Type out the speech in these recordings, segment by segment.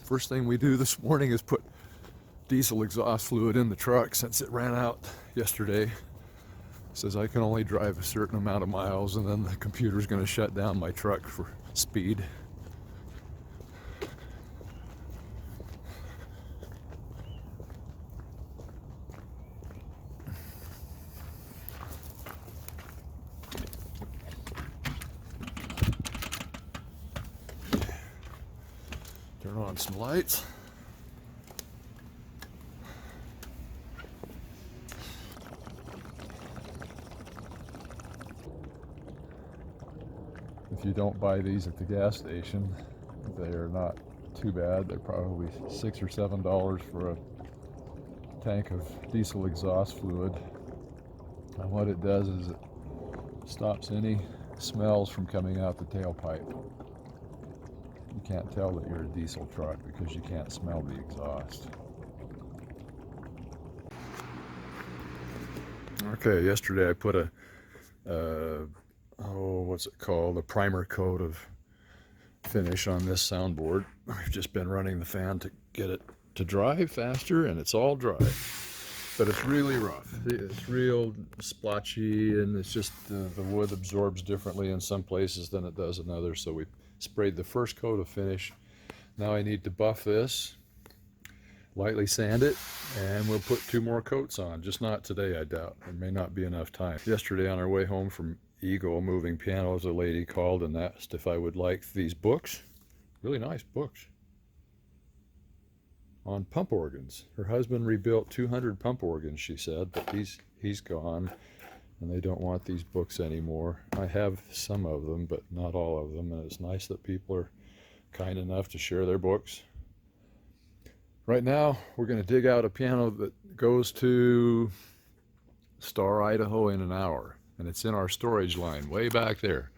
First thing we do this morning is put diesel exhaust fluid in the truck since it ran out yesterday. It says I can only drive a certain amount of miles and then the computer's going to shut down my truck for speed. Turn on some lights. If you don't buy these at the gas station, they are not too bad. They're probably $6 or $7 for a tank of diesel exhaust fluid. And what it does is it stops any smells from coming out the tailpipe. You can't tell that you're a diesel truck because you can't smell the exhaust. Okay, yesterday I put a what's it called? A primer coat of finish on this soundboard. I've just been running the fan to get it to dry faster, and it's all dry. But it's really rough. It's real splotchy, and it's just the wood absorbs differently in some places than it does in others. So we sprayed the first coat of finish. Now I need to buff this, lightly sand it, and we'll put 2 more coats on. Just not today, I doubt. There may not be enough time. Yesterday on our way home from Eagle moving pianos, a lady called and asked if I would like these books. Really nice books on pump organs. Her husband rebuilt 200 pump organs, she said, but he's gone and they don't want these books anymore. I have some of them, but not all of them, and it's nice that people are kind enough to share their books. Right now we're going to dig out a piano that goes to Star, Idaho in an hour, and it's in our storage line way back there.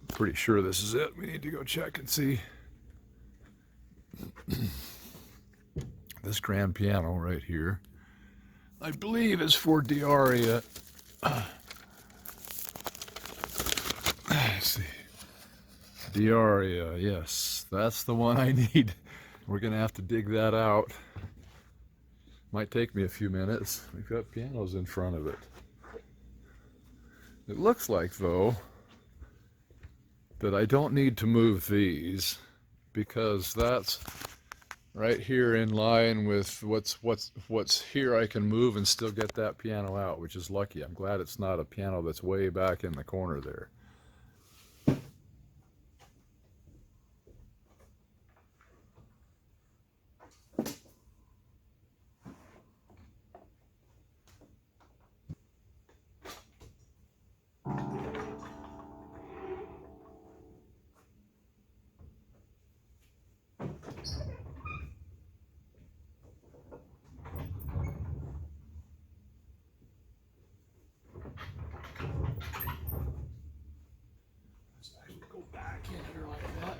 Pretty sure this is it. We need to go check and see. This grand piano right here, I believe, is for Diaria. Let's see. Diaria, yes, that's the one I need. We're gonna have to dig that out. Might take me a few minutes. We've got pianos in front of it. It looks like, though, that I don't need to move these because that's right here in line with what's here. I can move and still get that piano out, which is lucky. I'm glad it's not a piano that's way back in the corner there. Go back in here like that.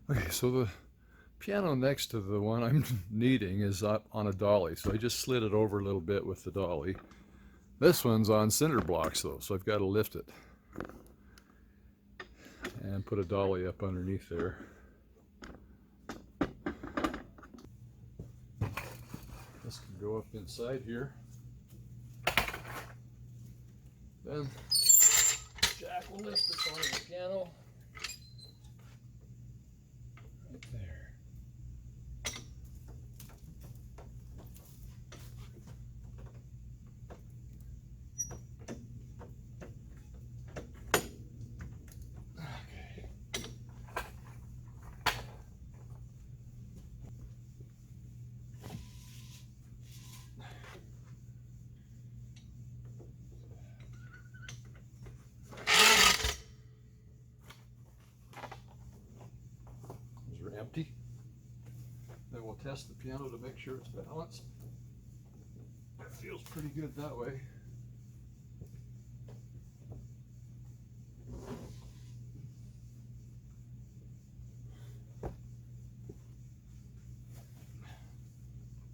Okay, so the piano next to the one I'm needing is up on a dolly, so I just slid it over a little bit with the dolly. This one's on cinder blocks though, so I've got to lift it and put a dolly up underneath there. This can go up inside here. Then Jack will lift this onto the piano. Right there. empty. Then we'll test the piano to make sure it's balanced. It feels pretty good that way.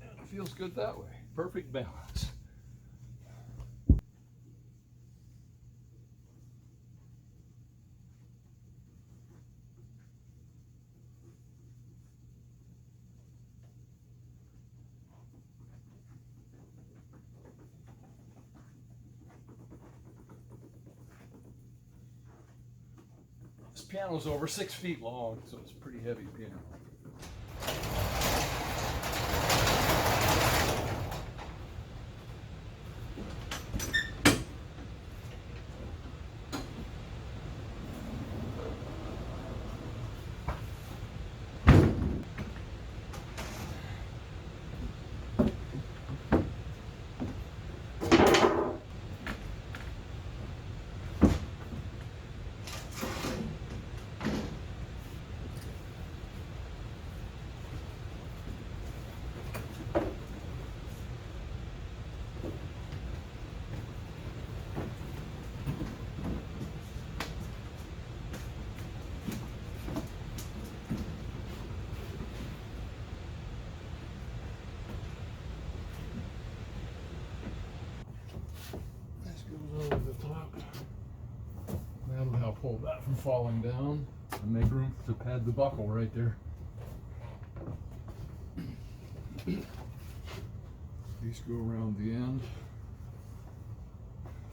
And it feels good that way. Perfect balance. This piano's over 6 feet long, so it's a pretty heavy piano. Over the top. That'll help hold that from falling down and make room to pad the buckle right there. These go around the end.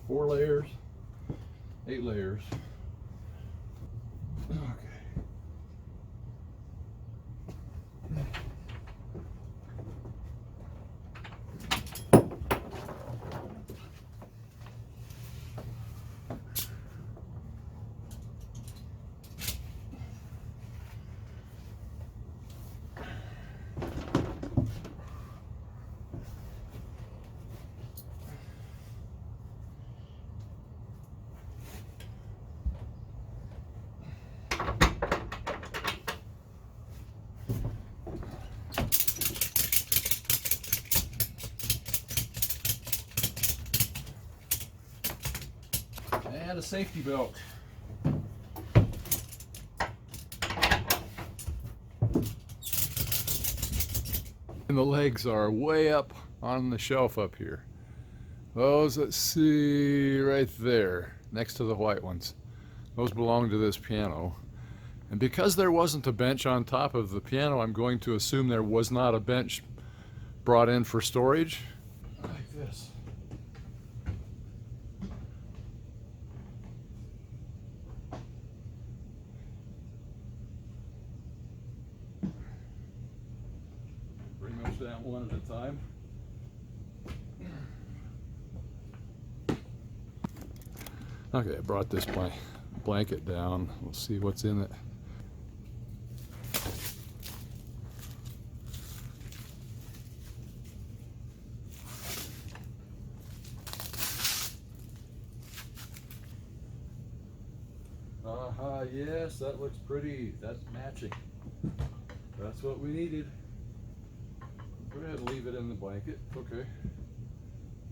4 layers, 8 layers. Okay. And a safety belt. And the legs are way up on the shelf up here. Those, let's see, right there, next to the white ones. Those belong to this piano. And because there wasn't a bench on top of the piano, I'm going to assume there was not a bench brought in for storage. Like this. Bring those down one at a time. Okay, I brought this blanket down. We'll see what's in it. Yes, that looks pretty. That's matching. That's what we needed. Go ahead and leave it in the blanket. Okay.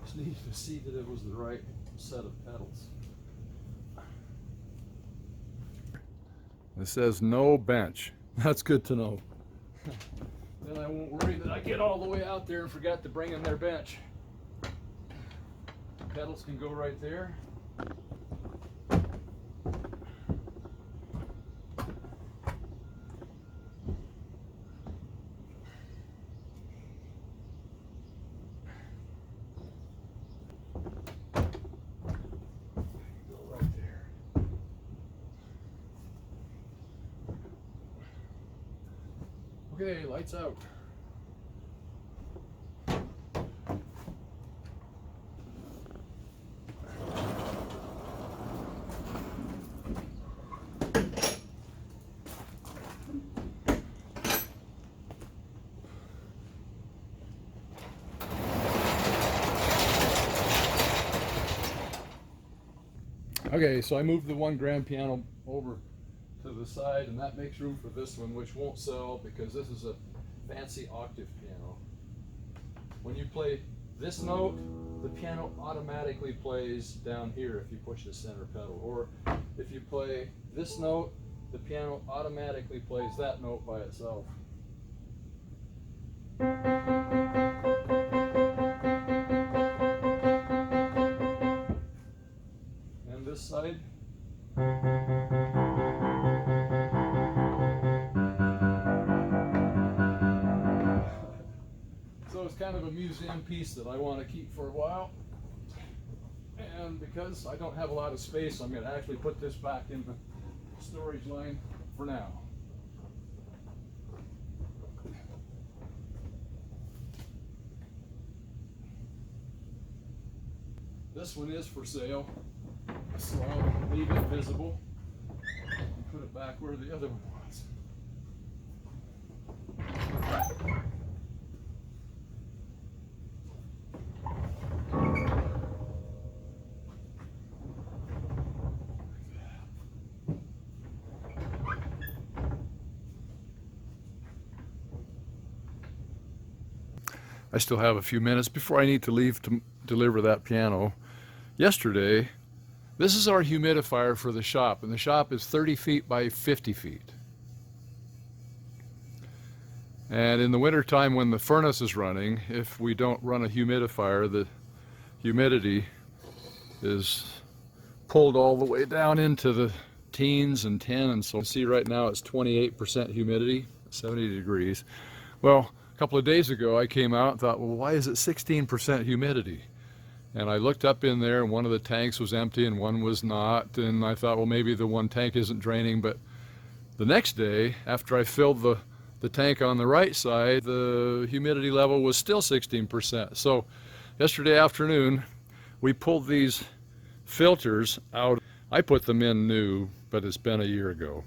Just need to see that it was the right set of pedals. It says no bench. That's good to know. Then I won't worry that I get all the way out there and forgot to bring in their bench. Pedals can go right there. Okay, lights out. Okay, so I moved the 1 grand piano over to to the side, and that makes room for this one, which won't sell because this is a fancy octave piano. When you play this note, the piano automatically plays down here if you push the center pedal. Or if you play this note, the piano automatically plays that note by itself. And this side. So it's kind of a museum piece that I want to keep for a while. And because I don't have a lot of space, I'm going to actually put this back in the storage line for now. This one is for sale, so I'll leave it visible and put it back where the other one was. I still have a few minutes before I need to leave to deliver that piano. Yesterday, this is our humidifier for the shop, and the shop is 30 feet by 50 feet. And in the wintertime when the furnace is running, if we don't run a humidifier, the humidity is pulled all the way down into the teens and 10, and so you see right now it's 28% humidity, 70 degrees. Well, a couple of days ago I came out and thought, well, why is it 16% humidity? And I looked up in there and one of the tanks was empty and one was not, and I thought, well, maybe the one tank isn't draining. But the next day, after I filled the tank on the right side, the humidity level was still 16%. So yesterday afternoon we pulled these filters out. I put them in new, but it's been a year ago.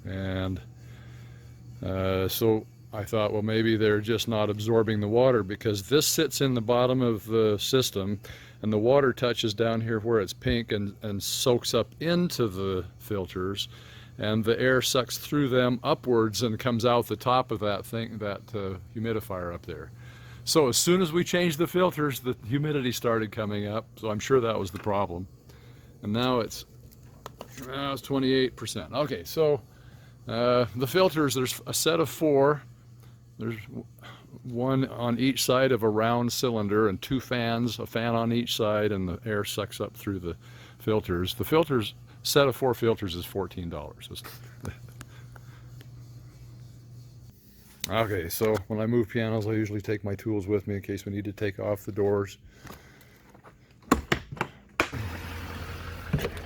And so I thought, well, maybe they're just not absorbing the water, because this sits in the bottom of the system and the water touches down here where it's pink and soaks up into the filters, and the air sucks through them upwards and comes out the top of that thing, that humidifier up there. So as soon as we changed the filters, the humidity started coming up, so I'm sure that was the problem. And now it's 28%. Okay, so the filters, there's a set of 4. There's one on each side of a round cylinder and 2 fans, a fan on each side, and the air sucks up through the filters. The filters, set of 4 filters is $14. Okay, so when I move pianos, I usually take my tools with me in case we need to take off the doors.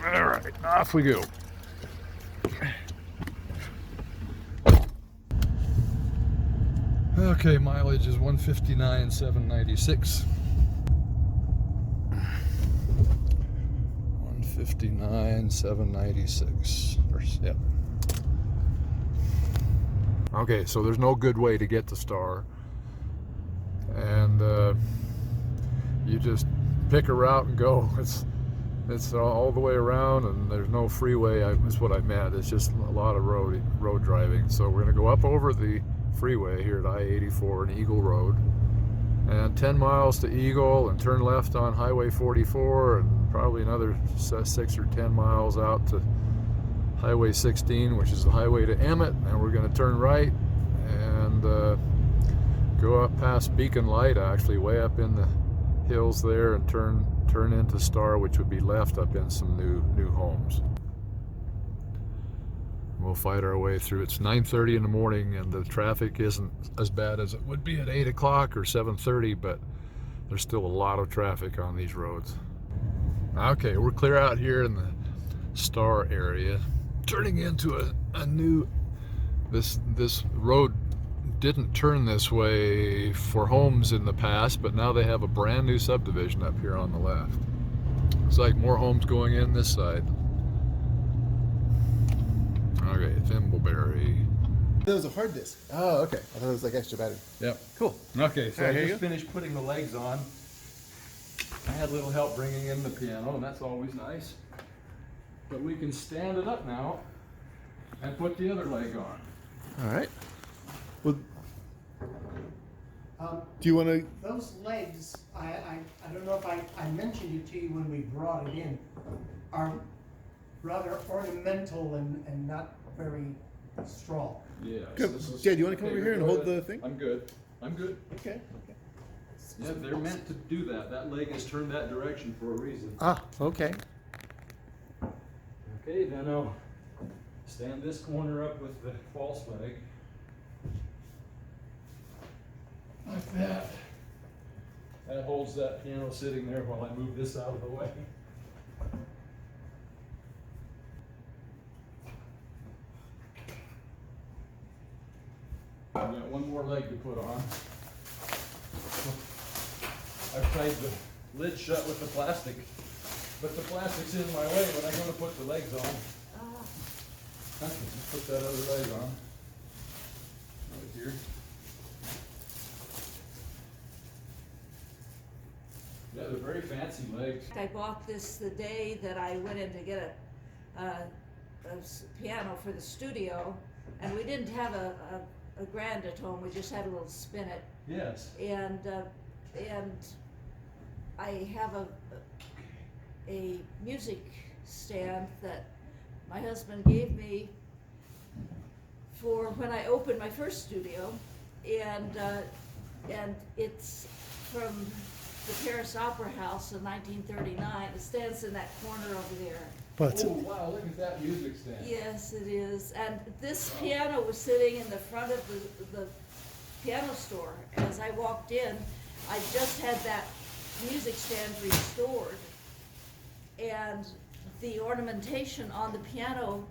All right, off we go. Okay, mileage is 159,796. 159,796. Yep. Okay, so there's no good way to get to Star, and you just pick a route and go. It's all the way around, and there's no freeway. That's what I meant. It's just a lot of road driving. So we're gonna go up over the freeway here at I-84 and Eagle Road, and 10 miles to Eagle, and turn left on Highway 44, and probably another 6 or 10 miles out to Highway 16, which is the highway to Emmett, and we're going to turn right and go up past Beacon Light, actually way up in the hills there, and turn into Star, which would be left up in some new homes. We'll fight our way through. It's 9:30 in the morning, and the traffic isn't as bad as it would be at 8 o'clock or 7:30, but there's still a lot of traffic on these roads. Okay, we're clear out here in the Star area, turning into a new, this road didn't turn this way for homes in the past, but now they have a brand new subdivision up here on the left. It's like more homes going in this side. Okay, Thimbleberry. That was a hard disk. Oh, okay. I thought it was like extra battery. Yep. Cool. Okay, so I Here you just finished putting the legs on. I had a little help bringing in the piano, and that's always nice. But we can stand it up now and put the other leg on. All right. Well, do you want to? Those legs, I don't know if I mentioned it to you when we brought it in, are rather ornamental and not very strong. Yes. Good. Yeah, do you want to come over here and hold the thing? I'm good. I'm good. Okay. Yeah, they're meant to do that. That leg is turned that direction for a reason. Ah, okay. Okay, then I'll stand this corner up with the false leg. Like that. That holds that piano sitting there while I move this out of the way. I've got one more leg to put on. I've tied the lid shut with the plastic, but the plastic's in my way when I go to put the legs on. I can just put that other leg on. Right here. Yeah, they're very fancy legs. I bought this the day that I went in to get a piano for the studio, and we didn't have a grand at home. We just had a little spinet, Yes. and I have a music stand that my husband gave me for when I opened my first studio, and it's from the Paris Opera House in 1939. It stands in that corner over there. But Oh, wow, look at that music stand. Yes, it is. And this piano was sitting in the front of the piano store. As I walked in, I just had that music stand restored. And the ornamentation on the piano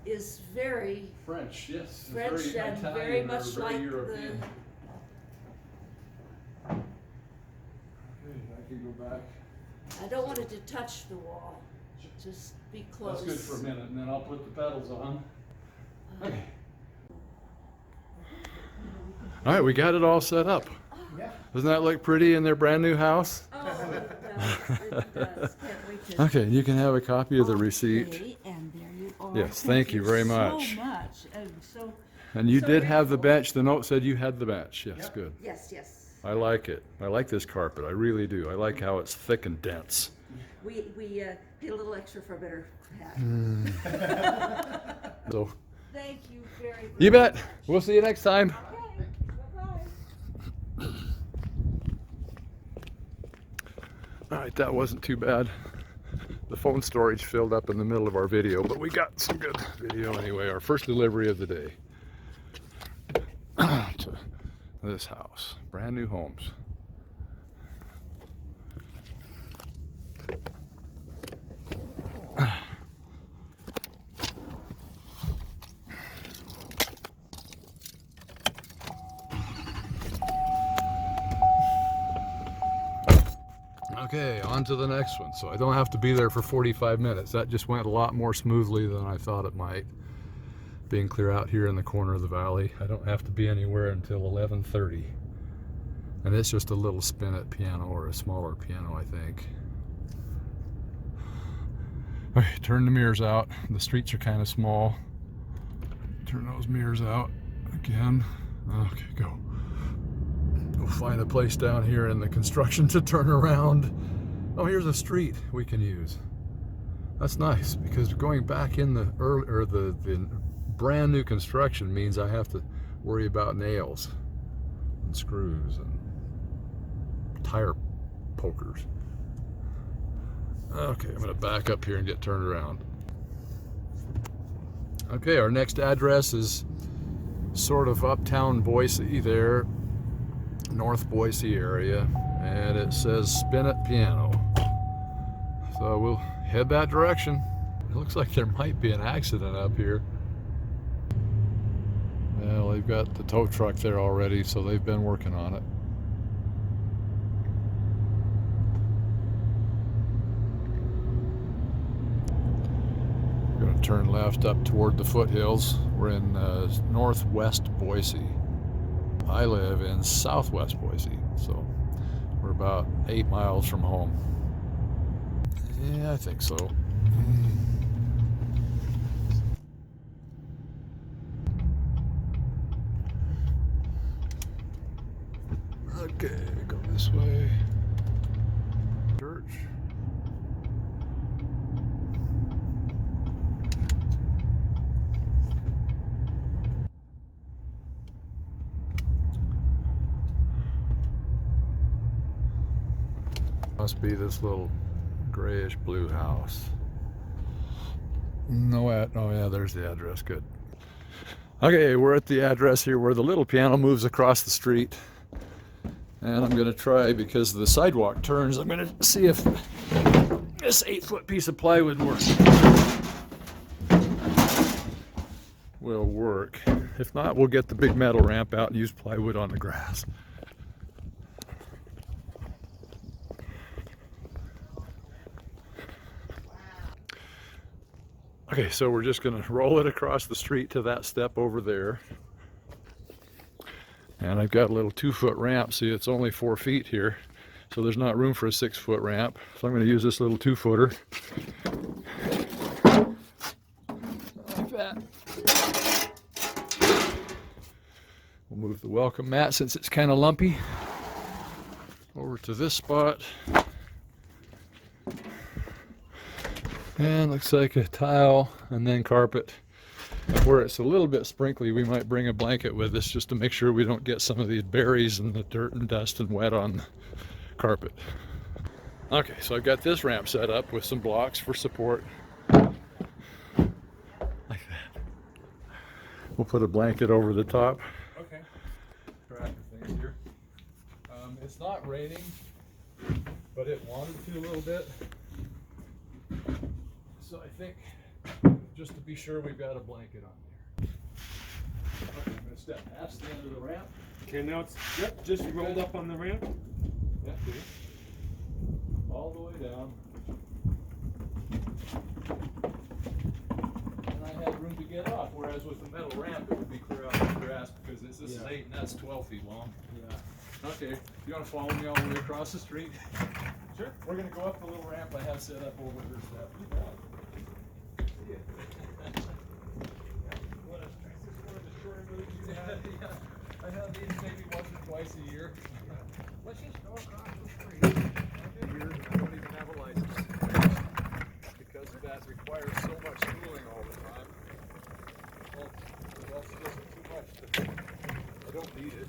is very French, yes. French very and Italian very or much very like European. Okay, I can go back. I don't want it to touch the wall. Just be close. That's good for a minute, and then I'll put the pedals on. Okay. All right, we got it all set up. Yeah. Doesn't that look pretty in their brand new house? Oh, it does. It does. Can't wait to. Okay, you can have a copy of the receipt. Okay, and there you are. Yes, thank you very much. So much. And so, And you So did have the grateful. bench. The note said you had the bench. Yes, Yep. good. yes. I like it. I like this carpet. I really do. I like how it's thick and dense. We paid a little extra for a better hat. So, Thank you very much. you bet. We'll see you next time. Okay, bye-bye. All right, that wasn't too bad. The phone storage filled up in the middle of our video, but we got some good video anyway. Our first delivery of the day to this house. Brand new homes. Okay, on to the next one. So I don't have to be there for 45 minutes. That just went a lot more smoothly than I thought it might. Being clear out here in the corner of the valley. I don't have to be anywhere until 11:30. And it's just a little spinet piano, or a smaller piano, I think. Okay, turn the mirrors out. The streets are kind of small. Turn those mirrors out again. Okay, go. We'll find a place down here in the construction to turn around. Oh, here's a street we can use. That's nice, because going back in the early, or the brand new construction means I have to worry about nails and screws and tire pokers. Okay, I'm gonna back up here and get turned around. Okay, our next address is sort of uptown Boise there, North Boise area, and it says Spinet Piano. So we'll head that direction. It looks like there might be an accident up here. Well, they've got the tow truck there already, so they've been working on it. We're going to turn left up toward the foothills. We're in northwest Boise. I live in southwest Boise, so we're about 8 miles from home. Yeah, I think so. Okay, go this way. Church. Must be this little grayish blue house. No, oh yeah, there's the address. Good. Okay, we're at the address here where the little piano moves across the street. And I'm going to try, because the sidewalk turns, I'm going to see if this 8-foot piece of plywood will work. If not, we'll get the big metal ramp out and use plywood on the grass. Okay, so we're just going to roll it across the street to that step over there. And I've got a little 2-foot ramp. See, it's only 4 feet here, so there's not room for a 6-foot ramp. So I'm going to use this little 2-footer. Like that. We'll move the welcome mat, since it's kind of lumpy, over to this spot. And looks like a tile and then carpet. Where it's a little bit sprinkly, we might bring a blanket with us just to make sure we don't get some of these berries and the dirt and dust and wet on the carpet. Okay, so I've got this ramp set up with some blocks for support. Like that. We'll put a blanket over the top. Okay. Track of things here. It's not raining, but it wanted to a little bit. So I think, just to be sure, we've got a blanket on there. Okay, I'm going to step past the end of the ramp. Okay, now it's, yep, just rolled up on the ramp. Yep, all the way down. And I had room to get off, whereas with the metal ramp, it would be clear out the grass, because this is 8 and that's 12 feet long. Yeah. Okay, you want to follow me all the way across the street? Sure. We're going to go up the little ramp I have set up over her step. I have these maybe once or twice a year. Let's just go across the street. I don't even have a license, because that requires so much schooling all the time. Well, that's just too much. I don't need it.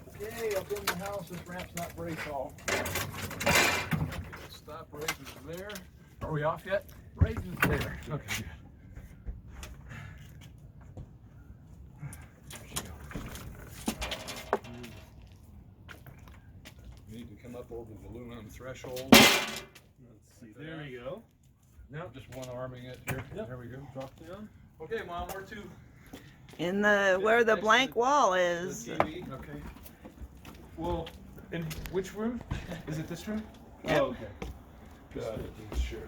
Okay, up in the house. This ramp's not very tall. Stop raises there. Are we off yet? Raises there. Okay, good. Need to come up over the aluminum threshold. Let's see. There we go. Now just one arming it here. Yep. There we go. Drop down. Okay, Mom, where to? In the where the blank wall is. The TV. Okay. Well, in which room? Is it this room? Yep. Oh, okay. Got it. Sure.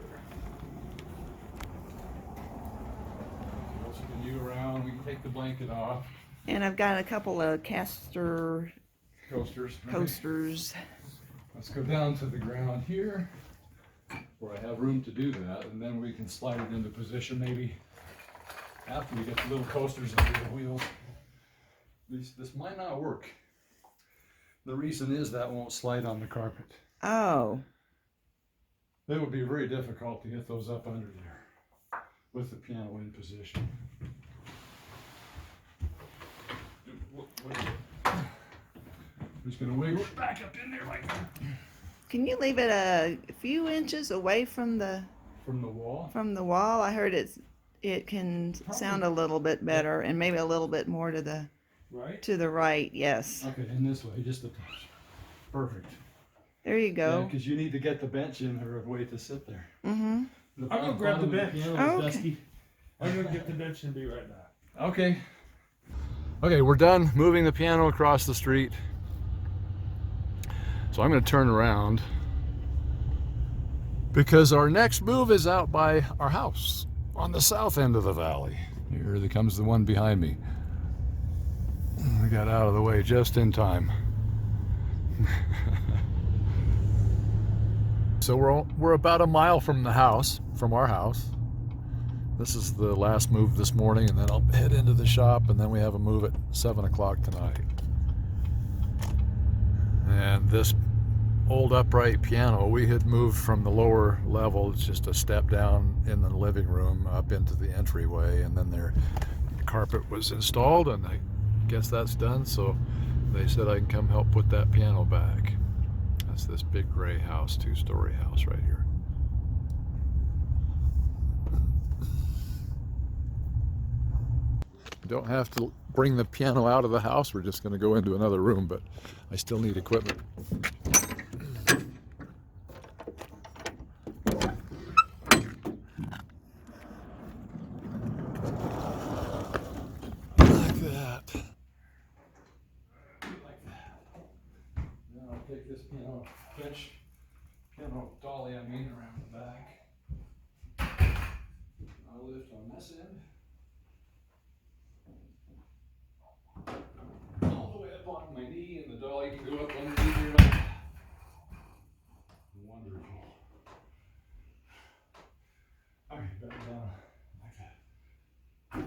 I'll spin you around. We can take the blanket off. And I've got a couple of caster Coasters. Okay. coasters. Let's go down to the ground here, where I have room to do that, and then we can slide it into position maybe after we get the little coasters under the wheels. This might not work. The reason is that won't slide on the carpet. Oh. It would be very difficult to get those up under there with the piano in position. I'm just going to wiggle it back up in there like that. Can you leave it a few inches away from the wall. wall? I heard it can sound a little bit better, and maybe a little bit more to the Right? Yes. Okay, in this way, just a touch. Perfect. There you go. Because you need to get the bench in or a way to sit there. Mm-hmm. I'm gonna grab the bench. Okay. Dusty. I'm gonna get the bench and be right back. Okay. Okay, we're done moving the piano across the street. So I'm going to turn around because our next move is out by our house on the south end of the valley. Here comes the one behind me. I got out of the way just in time. So we're about a mile from the house, from our house. This is the last move this morning, and then I'll head into the shop, and then we have a move at 7 o'clock tonight. And this old upright piano, we had moved from the lower level, it's just a step down in the living room up into the entryway, and then their carpet was installed, and I guess that's done, so they said I can come help put that piano back. That's this big gray house, 2-story house right here. Don't have to bring the piano out of the house, we're just going to go into another room, but I still need equipment. Like that. Like that. Then I'll take this piano dolly around the back. I'll lift on this end. All the way up on my knee, and the dolly can go up underneath here. Wonderful. All right, back down like that.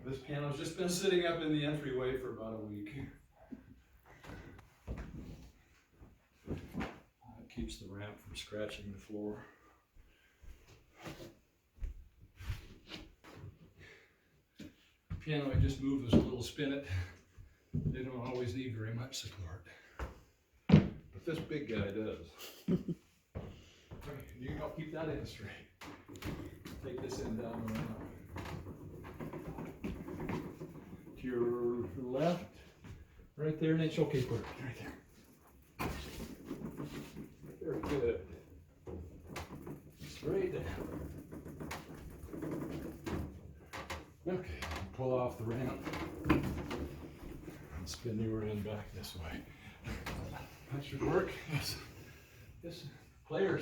This piano's just been sitting up in the entryway for about a week. That keeps the ramp from scratching the floor. Piano I just moved was a little spinet. They don't always need very much support. But this big guy does. Okay, you can help keep that end straight. Take this end down and around. To your left, right there, and it's okay, put it right there. Very good. Straight down. Okay, pull off the ramp and spin your end back this way. That should work. This player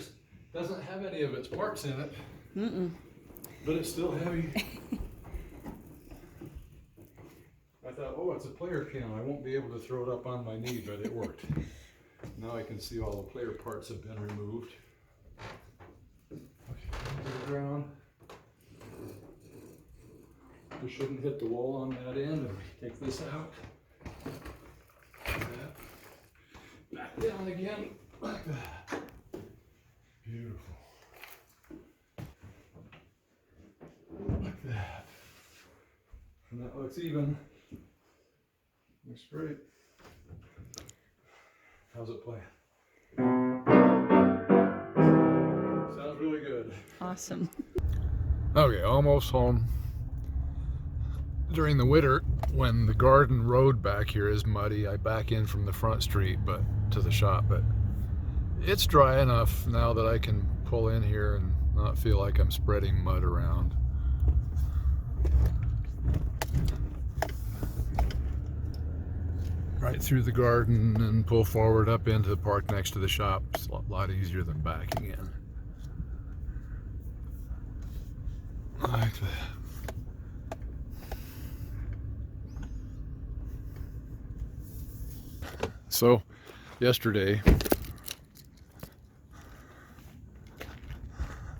doesn't have any of its parts in it, but it's still heavy. I thought, oh, it's a player piano. I won't be able to throw it up on my knee, but it worked. Now I can see all the player parts have been removed. Okay, to the ground. We shouldn't hit the wall on that end, and take this out. Like that. Back down again, like that. Beautiful. Like that. And that looks even. Looks great. How's it play? Sounds really good. Awesome. Okay, almost home. During the winter, when the garden road back here is muddy, I back in from the front street but to the shop, but it's dry enough now that I can pull in here and not feel like I'm spreading mud around. Right through the garden and pull forward up into the park next to the shop. It's a lot easier than backing in. Like that. So, yesterday,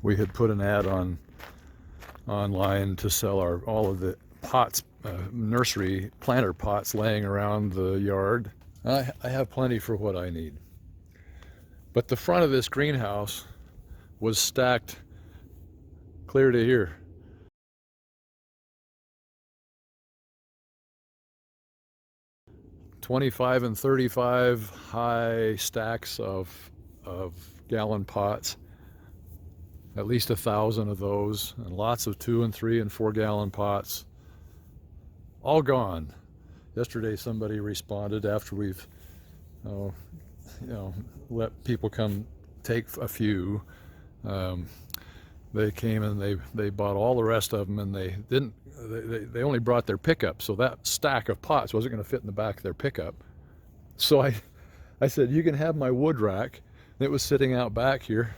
we had put an ad online to sell all of the pots, nursery planter pots laying around the yard. I have plenty for what I need. But the front of this greenhouse was stacked clear to here. $25 and $35 high stacks of gallon pots, at least 1,000 of those, and lots of 2 and 3 and 4 gallon pots, all gone. Yesterday somebody responded after we've let people come take a few. They came and they bought all the rest of them, and they only brought their pickup, so that stack of pots wasn't going to fit in the back of their pickup. So I said, you can have my wood rack. It was sitting out back here,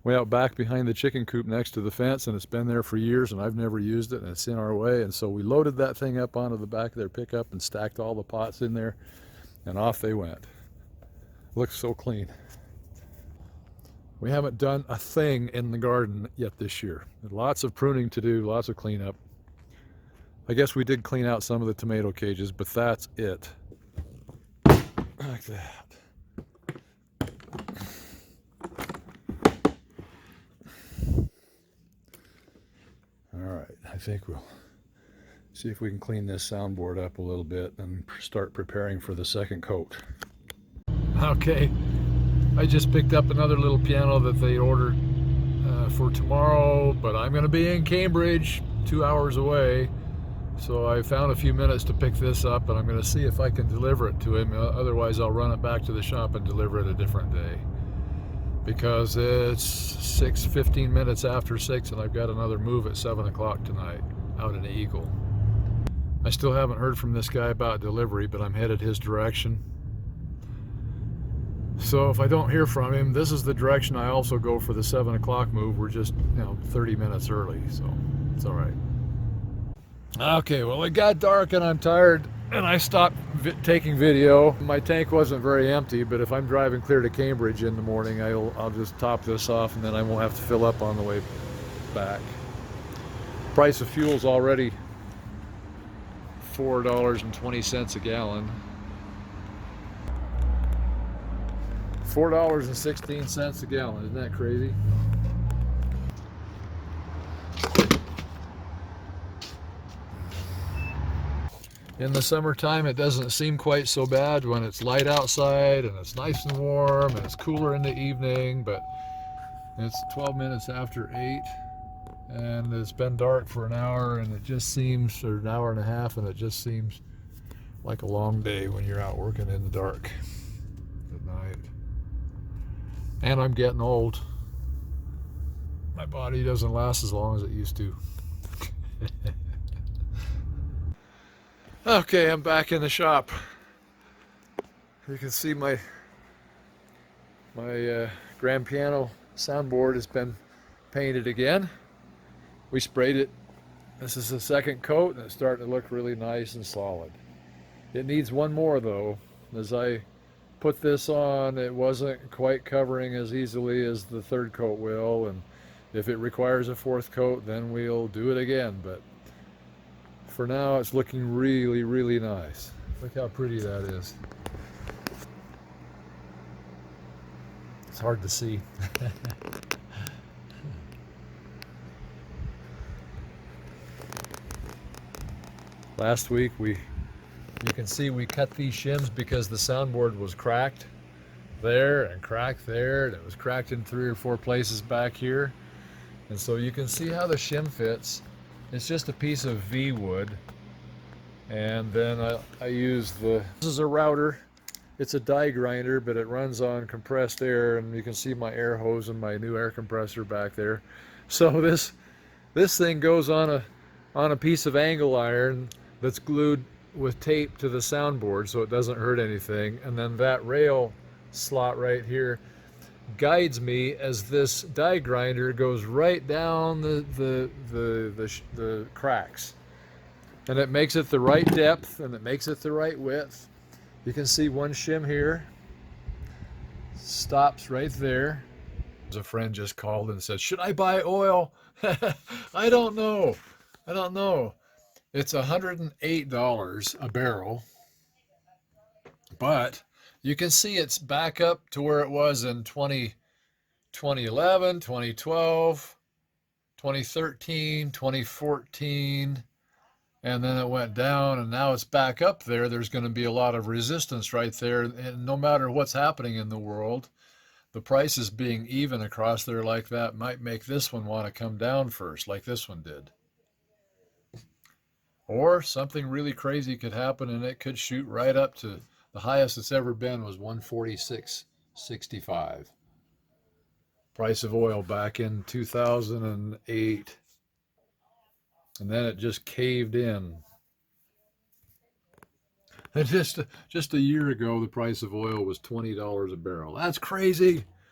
way out back behind the chicken coop next to the fence, and it's been there for years, and I've never used it, and it's in our way. And so we loaded that thing up onto the back of their pickup and stacked all the pots in there, and off they went. Looks so clean. We haven't done a thing in the garden yet this year. Lots of pruning to do, lots of cleanup. I guess we did clean out some of the tomato cages, but that's it. Like that. All right, I think we'll see if we can clean this soundboard up a little bit and start preparing for the second coat. Okay, I just picked up another little piano that they ordered for tomorrow, but I'm going to be in Cambridge, 2 hours away. So I found a few minutes to pick this up, and I'm going to see if I can deliver it to him. Otherwise, I'll run it back to the shop and deliver it a different day. Because it's 15 minutes after 6, and I've got another move at 7 o'clock tonight out in Eagle. I still haven't heard from this guy about delivery, but I'm headed his direction. So if I don't hear from him, this is the direction I also go for the 7 o'clock move. We're just 30 minutes early, so it's all right. Okay, well, it got dark and I'm tired, and I stopped taking video. My tank wasn't very empty, but if I'm driving clear to Cambridge in the morning, I'll just top this off, and then I won't have to fill up on the way back. Price of fuel's already $4.20 a gallon. $4.16 a gallon, isn't that crazy? In the summertime, it doesn't seem quite so bad when it's light outside and it's nice and warm and it's cooler in the evening, but it's 12 minutes after 8 and it's been dark for an hour, and it just seems, or an hour and a half, and it just seems like a long day when you're out working in the dark at night. And I'm getting old. My body doesn't last as long as it used to. Okay, I'm back in the shop. You can see my grand piano soundboard has been painted again. We sprayed it. This is the second coat, and it's starting to look really nice and solid. It needs one more though. As I put this on, it wasn't quite covering as easily as the third coat will, and if it requires a fourth coat, then we'll do it again. But for now, it's looking really, really nice. Look how pretty that is. It's hard to see. Last week, you can see we cut these shims because the soundboard was cracked there and cracked there, and it was cracked in 3 or 4 places back here. And so you can see how the shim fits. It's just a piece of V wood, and then I use this is a router. It's a die grinder, but it runs on compressed air, and you can see my air hose and my new air compressor back there. So this thing goes on a piece of angle iron that's glued with tape to the soundboard so it doesn't hurt anything, and then that rail slot right here guides me as this die grinder goes right down the cracks, and it makes it the right depth, and it makes it the right width. You can see one shim here stops right there. A friend just called and said, should I buy oil? I don't know. It's $108 a barrel, but you can see it's back up to where it was in 2011, 2012, 2013, 2014, and then it went down, and now it's back up there. There's going to be a lot of resistance right there, and no matter what's happening in the world, the prices being even across there like that might make this one want to come down first, like this one did. Or something really crazy could happen, and it could shoot right up to the highest it's ever been was $146.65. Price of oil back in 2008. And then it just caved in. And just a year ago, the price of oil was $20 a barrel. That's crazy.